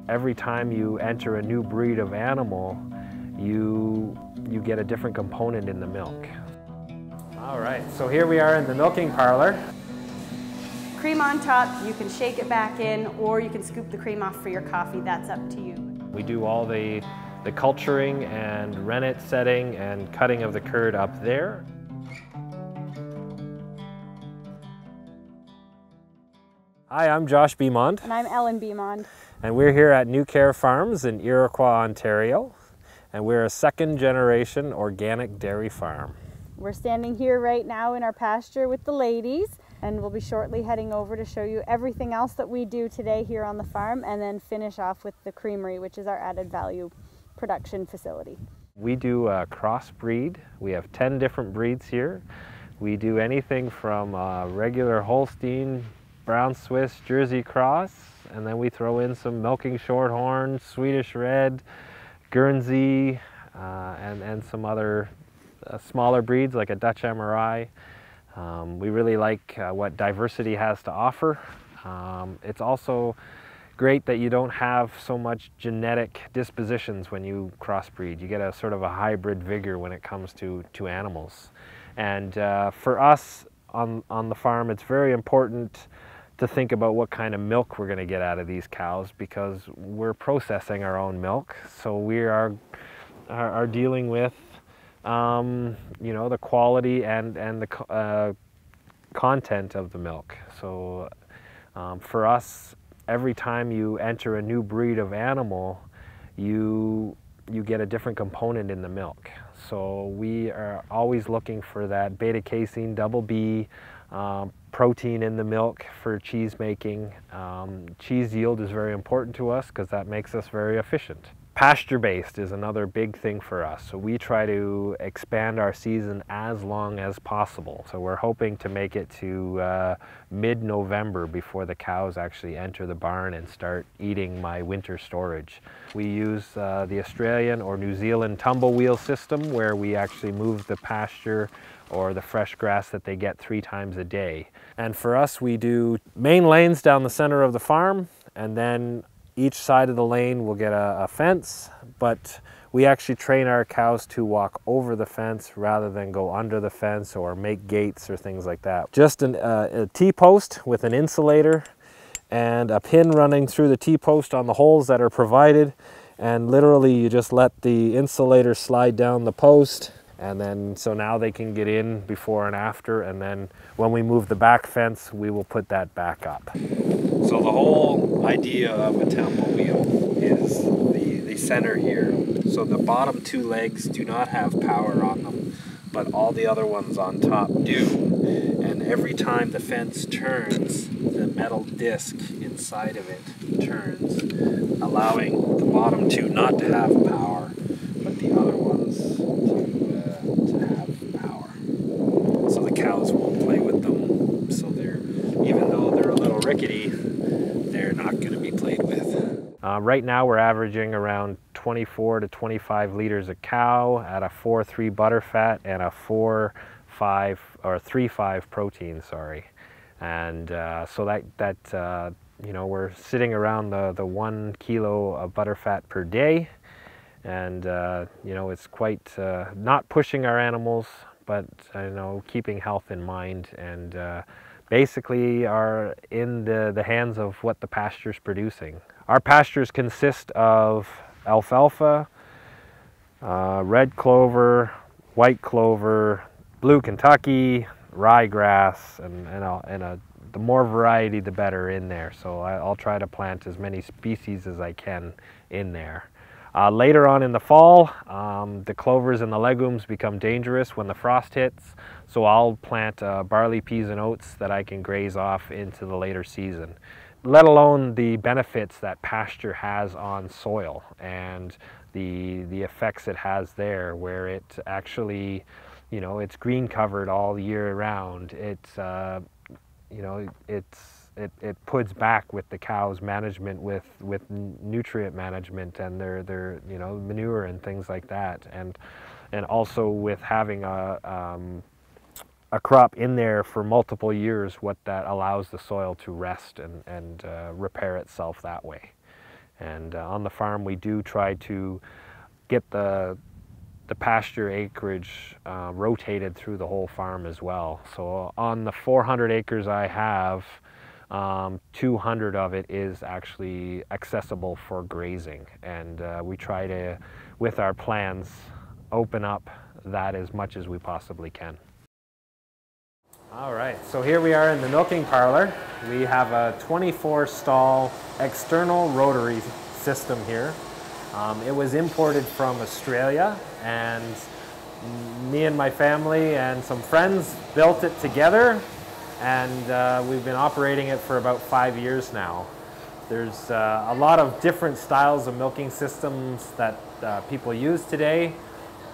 Every time you enter a new breed of animal, you get a different component in the milk. All right, so here we are in the milking parlor. Cream on top, you can shake it back in, or you can scoop the cream off for your coffee. That's up to you. We do all the culturing and rennet setting and cutting of the curd up there. Hi, I'm Josh Beaumont. And I'm Ellen Beaumont. And we're here at New Care Farms in Iroquois, Ontario. And we're a second-generation organic dairy farm. We're standing here right now in our pasture with the ladies, and we'll be shortly heading over to show you everything else that we do today here on the farm, and then finish off with the creamery, which is our added value production facility. We do a crossbreed. We have 10 different breeds here. We do anything from regular Holstein, Brown Swiss, Jersey Cross, and then we throw in some milking shorthorn, Swedish Red, Guernsey, and some other smaller breeds like a Dutch MRI. We really like what diversity has to offer. It's also great that you don't have so much genetic dispositions when you crossbreed. You get a sort of a hybrid vigor when it comes to animals. And for us on the farm, it's very important to think about what kind of milk we're going to get out of these cows, because we're processing our own milk. So we are dealing with you know, the quality and the content of the milk. So for us, every time you enter a new breed of animal, you get a different component in the milk. So we are always looking for that beta casein, double B, protein in the milk for cheese making. Cheese yield is very important to us because that makes us very efficient. Pasture-based is another big thing for us. So we try to expand our season as long as possible. So we're hoping to make it to mid-November before the cows actually enter the barn and start eating my winter storage. We use the Australian or New Zealand tumble wheel system, where we actually move the pasture or the fresh grass that they get 3 times a day. And for us, we do main lanes down the center of the farm, and then each side of the lane will get a fence, but we actually train our cows to walk over the fence rather than go under the fence or make gates or things like that. Just a T-post with an insulator and a pin running through the T-post on the holes that are provided, and literally you just let the insulator slide down the post, and then so now they can get in before and after, and then when we move the back fence, we will put that back up. So the whole idea of a tumble wheel is the center here. So the bottom 2 legs do not have power on them, but all the other ones on top do. And every time the fence turns, the metal disc inside of it turns, allowing the bottom 2 not to have power, but the other ones to have power. So the cows won't play with them. So even though they're a little rickety, they're not going to be played with. Right now we're averaging around 24 to 25 liters a cow at a 4.3 butterfat and a 4.5 or 3.5 protein, sorry. And so that you know, we're sitting around the 1 kilo of butterfat per day, and you know, it's quite not pushing our animals, but you know, keeping health in mind, and basically are in the hands of what the pasture's producing. Our pastures consist of alfalfa, red clover, white clover, blue Kentucky, ryegrass, and the more variety the better in there. So I'll try to plant as many species as I can in there. Later on in the fall, the clovers and the legumes become dangerous when the frost hits, so I'll plant barley, peas, and oats that I can graze off into the later season. Let alone the benefits that pasture has on soil and the effects it has there, where it actually, you know, it's green covered all year round. It's you know, it puts back with the cows' management with nutrient management and their you know, manure and things like that, and also with having a crop in there for multiple years, what that allows the soil to rest and repair itself that way. And on the farm we do try to get the pasture acreage rotated through the whole farm as well. So on the 400 acres I have, 200 of it is actually accessible for grazing, and we try to, with our plans, open up that as much as we possibly can. All right, so here we are in the milking parlor. We have a 24 stall external rotary system here. It was imported from Australia, and me and my family and some friends built it together, and we've been operating it for about 5 years now. There's a lot of different styles of milking systems that people use today.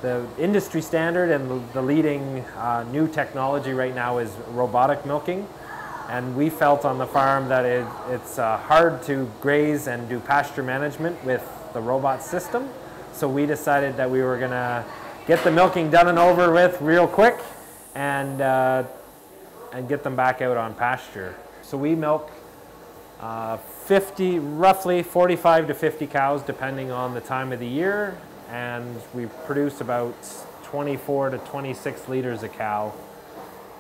The industry standard and the leading new technology right now is robotic milking, and we felt on the farm that it's hard to graze and do pasture management with the robot system, so we decided that we were going to get the milking done and over with real quick and get them back out on pasture. So we milk roughly 45 to 50 cows depending on the time of the year, and we produce about 24 to 26 liters a cow,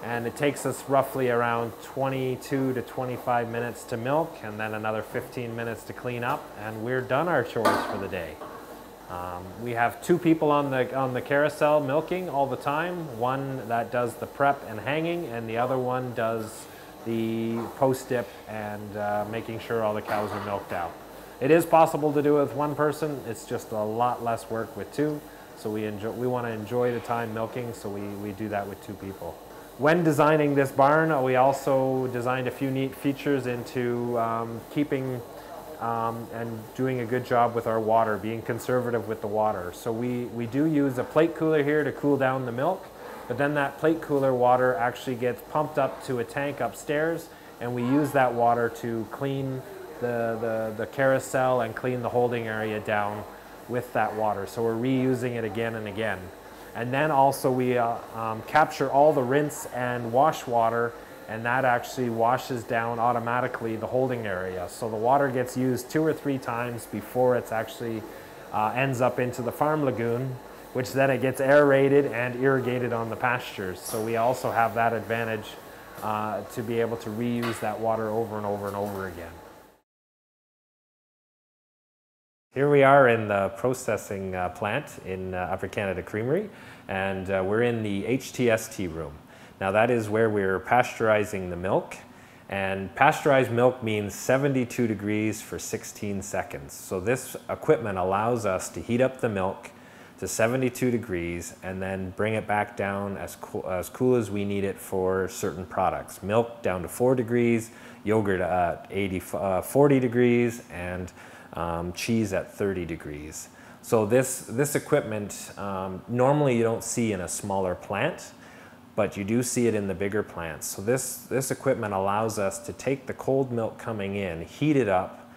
and it takes us roughly around 22 to 25 minutes to milk, and then another 15 minutes to clean up, and we're done our chores for the day. We have 2 people on the carousel milking all the time, one that does the prep and hanging, and the other one does the post-dip and making sure all the cows are milked out. It is possible to do it with one person, it's just a lot less work with 2, so we want to enjoy the time milking, so we do that with 2 people. When designing this barn, we also designed a few neat features into keeping and doing a good job with our water, being conservative with the water. So we do use a plate cooler here to cool down the milk, but then that plate cooler water actually gets pumped up to a tank upstairs, and we use that water to clean the carousel and clean the holding area down with that water. So we're reusing it again and again. And then also we capture all the rinse and wash water, and that actually washes down automatically the holding area. So the water gets used 2 or 3 times before it's actually ends up into the farm lagoon, which then it gets aerated and irrigated on the pastures. So we also have that advantage to be able to reuse that water over and over and over again. Here we are in the processing plant in Upper Canada Creamery, and we're in the HTST room. Now that is where we're pasteurizing the milk, and pasteurized milk means 72 degrees for 16 seconds. So this equipment allows us to heat up the milk to 72 degrees and then bring it back down as cool as we need it for certain products. Milk down to 4 degrees, yogurt at 40 degrees, and cheese at 30 degrees. So this equipment normally you don't see in a smaller plant, but you do see it in the bigger plants. So this equipment allows us to take the cold milk coming in, heat it up,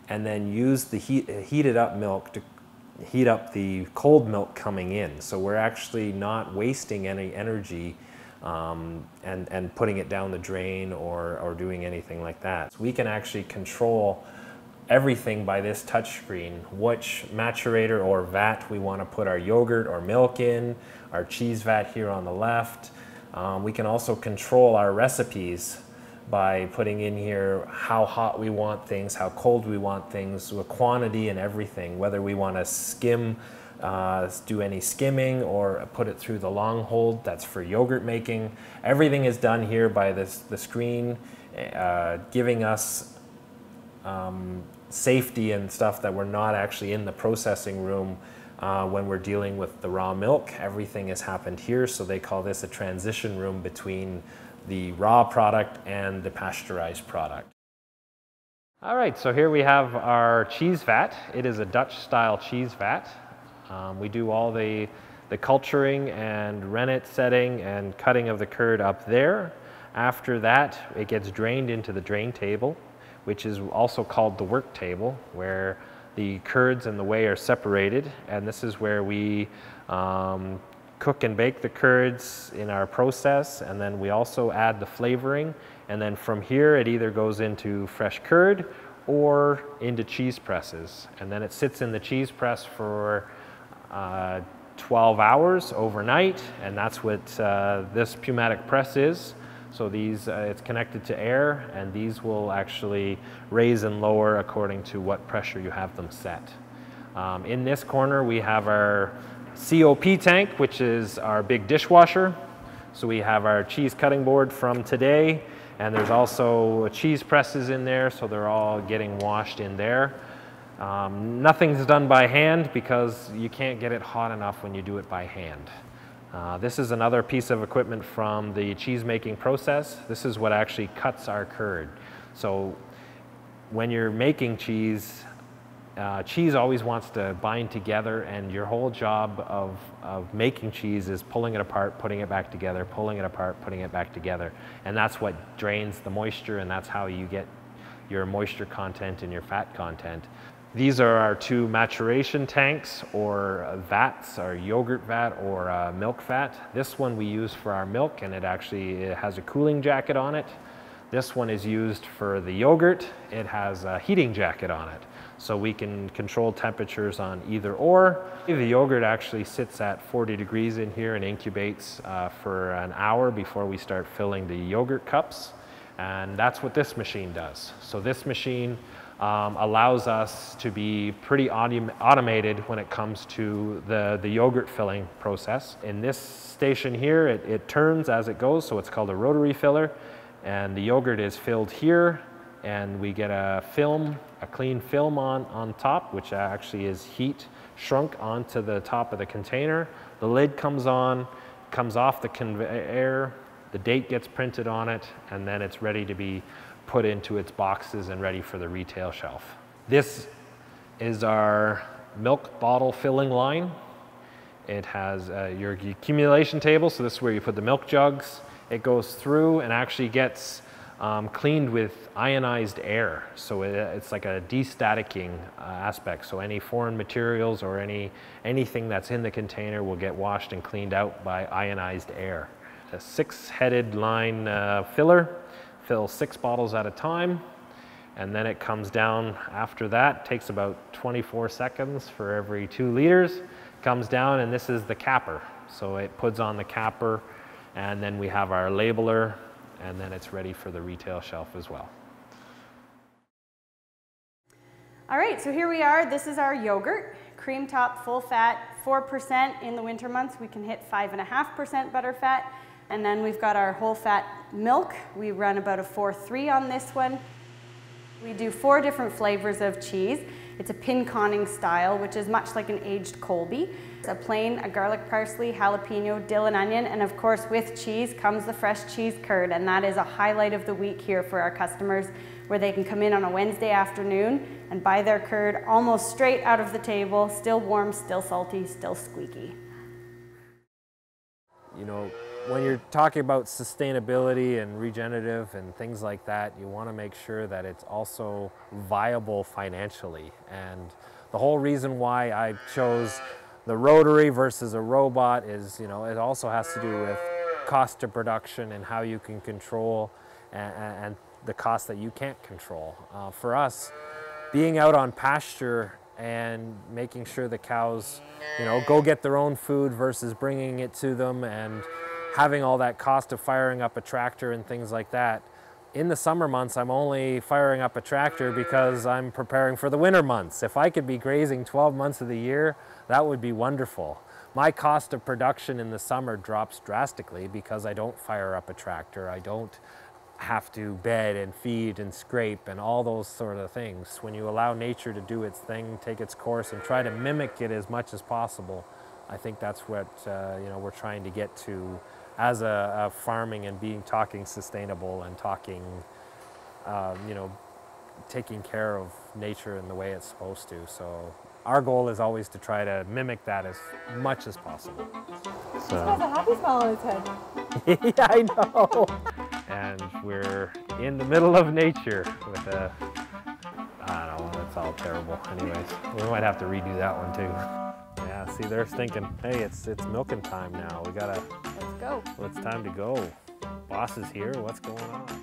and then use the heated up milk to heat up the cold milk coming in. So we're actually not wasting any energy and putting it down the drain or doing anything like that. So we can actually control everything by this touch screen, which maturator or vat we want to put our yogurt or milk in, our cheese vat here on the left. We can also control our recipes by putting in here how hot we want things, how cold we want things, the quantity and everything, whether we want to skim, do any skimming or put it through the long hold, that's for yogurt making. Everything is done here by the screen, giving us safety and stuff that we're not actually in the processing room when we're dealing with the raw milk. Everything has happened here, so they call this a transition room between the raw product and the pasteurized product. All right, so here we have our cheese vat. It is a Dutch style cheese vat. We do all the culturing and rennet setting and cutting of the curd up there. After that, it gets drained into the drain table, which is also called the work table, where the curds and the whey are separated, and this is where we cook and bake the curds in our process, and then we also add the flavoring, and then from here it either goes into fresh curd or into cheese presses. And then it sits in the cheese press for 12 hours overnight, and that's what this pneumatic press is. So these, it's connected to air, and these will actually raise and lower according to what pressure you have them set. In this corner we have our COP tank, which is our big dishwasher. So we have our cheese cutting board from today, and there's also cheese presses in there, so they're all getting washed in there. Nothing's done by hand because you can't get it hot enough when you do it by hand. This is another piece of equipment from the cheese making process. This is what actually cuts our curd. So when you're making cheese, cheese always wants to bind together, and your whole job of making cheese is pulling it apart, putting it back together, pulling it apart, putting it back together. And that's what drains the moisture, and that's how you get your moisture content and your fat content. These are our two maturation tanks, or vats, our yogurt vat or milk vat. This one we use for our milk, and it has a cooling jacket on it. This one is used for the yogurt. It has a heating jacket on it, so we can control temperatures on either or. The yogurt actually sits at 40 degrees in here and incubates for an hour before we start filling the yogurt cups. And that's what this machine does. So this machine allows us to be pretty automated when it comes to the yogurt filling process. In this station here, it turns as it goes, so it's called a rotary filler, and the yogurt is filled here, and we get a clean film on top, which actually is heat shrunk onto the top of the container. The lid comes on, comes off the conveyor, the date gets printed on it, and then it's ready to be put into its boxes and ready for the retail shelf. This is our milk bottle filling line. It has your accumulation table, so this is where you put the milk jugs. It goes through and actually gets cleaned with ionized air. So it's like a destaticiking aspect. So any foreign materials or anything that's in the container will get washed and cleaned out by ionized air. A 6-headed line filler fills 6 bottles at a time, and then it comes down after that. Takes about 24 seconds for every 2 liters. Comes down, and this is the capper. So it puts on the capper, and then we have our labeler, and then it's ready for the retail shelf as well. All right, so here we are. This is our yogurt, cream top, full fat, 4% in the winter months. We can hit 5.5% butter fat. And then we've got our whole fat milk. We run about a 4.3 on this one. We do 4 different flavors of cheese. It's a pin conning style, which is much like an aged Colby. It's a plain, a garlic parsley, jalapeno, dill and onion, and of course with cheese comes the fresh cheese curd, and that is a highlight of the week here for our customers, where they can come in on a Wednesday afternoon and buy their curd almost straight out of the table, still warm, still salty, still squeaky. You know, when you're talking about sustainability and regenerative and things like that, you want to make sure that it's also viable financially. And the whole reason why I chose the rotary versus a robot is, you know, it also has to do with cost of production and how you can control and the cost that you can't control. For us, being out on pasture and making sure the cows, you know, go get their own food versus bringing it to them, and having all that cost of firing up a tractor and things like that. In the summer months, I'm only firing up a tractor because I'm preparing for the winter months. If I could be grazing 12 months of the year, that would be wonderful. My cost of production in the summer drops drastically because I don't fire up a tractor. I don't have to bed and feed and scrape and all those sort of things. When you allow nature to do its thing, take its course, and try to mimic it as much as possible, I think that's what you know, we're trying to get to as a farming and talking sustainable and talking, you know, taking care of nature in the way it's supposed to. So our goal is always to try to mimic that as much as possible. He's got a happy smile on his head. Yeah, I know. And we're in the middle of nature with a, I don't know, it's all terrible. Anyways, we might have to redo that one too. Yeah, see, they're thinking, hey, it's milking time now. We gotta, let's go. Well, it's time to go. Boss is here, what's going on?